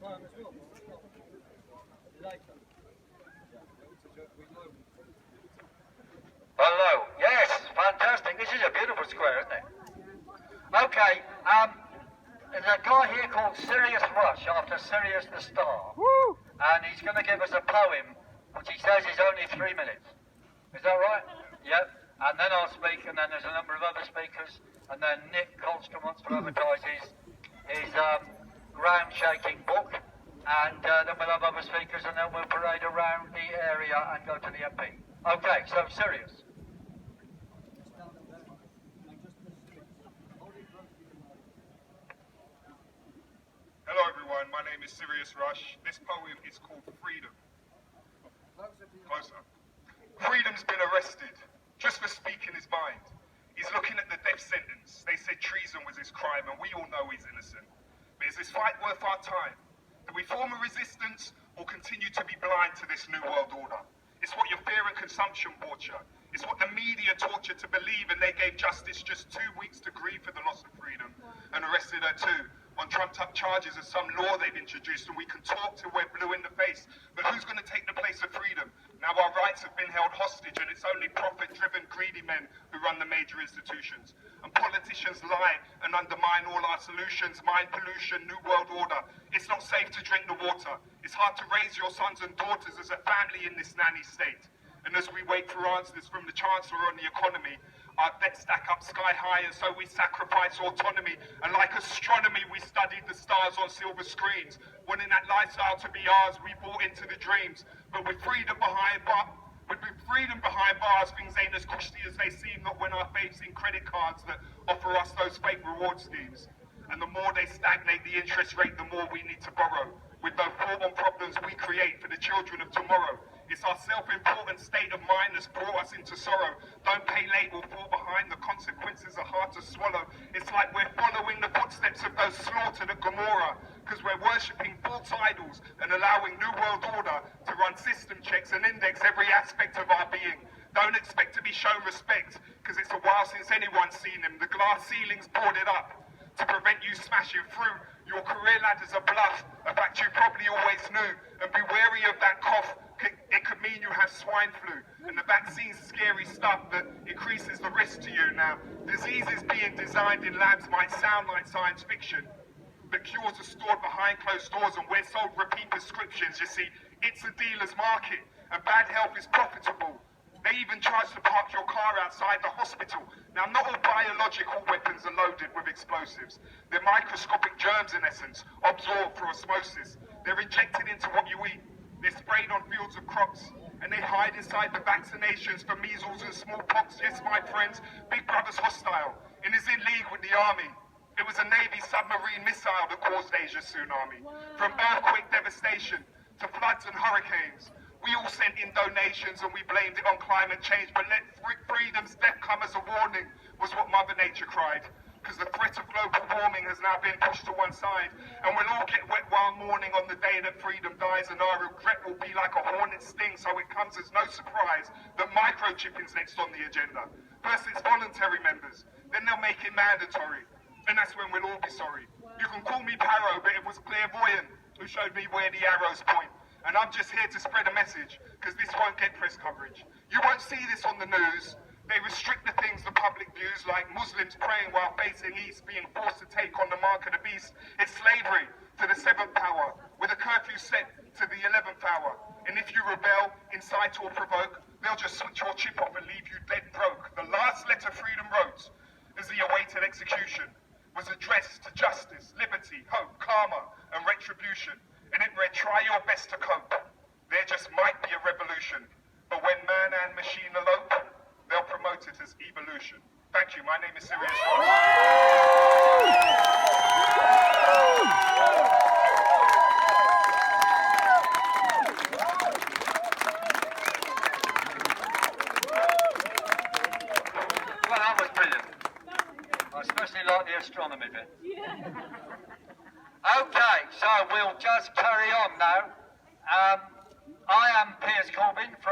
Hello. Yes, fantastic. This is a beautiful square, isn't it? Okay, there's a guy here called Sirius Rush, after Sirius the Star. Woo! And he's going to give us a poem, which he says is only 3 minutes. Is that right? Yep. And then I'll speak, and then there's a number of other speakers, and then Nick Colston wants to advertise his ground-shaking book, and then we'll have other speakers, and then we'll parade around the area and go to the MP. Okay, so Sirius. Hello everyone, my name is Sirius Rush. This poem is called Freedom. Closer. Freedom's been arrested, just for speaking his mind. He's looking at the death sentence. They said treason was his crime, and we all know he's innocent. But is this fight worth our time? Do we form a resistance, or continue to be blind to this new world order? It's what your fear and consumption bought you. It's what the media taught you to believe, and they gave justice just 2 weeks to grieve for the loss of freedom, and arrested her too, on trumped-up charges of some law they've introduced, and we can talk till we're blue in the face, but who's going to take the place of freedom? Now our rights have been held hostage, and it's only profit-driven, greedy men who run the major institutions. And politicians lie and undermine all our solutions, mind pollution, new world order. It's not safe to drink the water. It's hard to raise your sons and daughters as a family in this nanny state. And as we wait for answers from the Chancellor on the economy, our debts stack up sky high, and so we sacrifice autonomy. And like astronomy, we studied the stars on silver screens. Wanting that lifestyle to be ours, we bought into the dreams. But with freedom behind bars, things ain't as cushy as they seem, not when our faith's in credit cards that offer us those fake reward schemes. And the more they stagnate the interest rate, the more we need to borrow. With no thought on problems we create for the children of tomorrow. It's our self-important state of mind that's brought us into sorrow. Don't pay late or fall behind, the consequences are hard to swallow. It's like we're following the footsteps of those slaughtered at Gomorrah, because we're worshipping false idols and allowing New World Order to run system checks and index every aspect of our being. Don't expect to be shown respect, because it's a while since anyone's seen him. The glass ceiling's boarded up to prevent you smashing through. Your career ladder's a bluff, a fact you probably always knew. And be wary of that cough, it could mean you have swine flu. And the vaccine's scary stuff that increases the risk to you now. Diseases being designed in labs might sound like science fiction, but cures are stored behind closed doors, and we're sold repeat prescriptions. You see, it's a dealer's market, and bad health is profitable. They even charge to park your car outside the hospital. Now, not all biological weapons are loaded with explosives. They're microscopic germs, in essence, absorbed through osmosis. They're injected into what you eat. They're sprayed on fields of crops, and they hide inside the vaccinations for measles and smallpox. Yes, my friends, Big Brother's hostile and is in league with the army. It was a Navy submarine missile that caused Asia's tsunami. From earthquake devastation to floods and hurricanes, we all sent in donations and we blamed it on climate change, but let freedom's death come as a warning, was what Mother Nature cried. Because the threat of global warming has now been pushed to one side, and we'll all get wet while mourning on the day that freedom dies, and our regret will be like a hornet sting, so it comes as no surprise that microchipping's next on the agenda. First it's voluntary members, then they'll make it mandatory, and that's when we'll all be sorry. You can call me Paro, but it was clairvoyant who showed me where the arrows point. And I'm just here to spread a message, because this won't get press coverage. You won't see this on the news. They restrict the things the public views, like Muslims praying while facing east, being forced to take on the mark of the beast. It's slavery to the 7th power, with a curfew set to the 11th hour. And if you rebel, incite or provoke, they'll just switch your chip off and leave you dead broke. The last letter freedom wrote, as he awaited execution, was addressed to justice, liberty, hope, karma, and retribution. And it read, try your best to cope. There just might be a revolution. But when man and machine elope, they'll promote it as evolution. Thank you. My name is Sirius Rush. Well, that was brilliant. I especially like the astronomy bit. Okay, so we'll just carry on now. I am Piers Corbyn from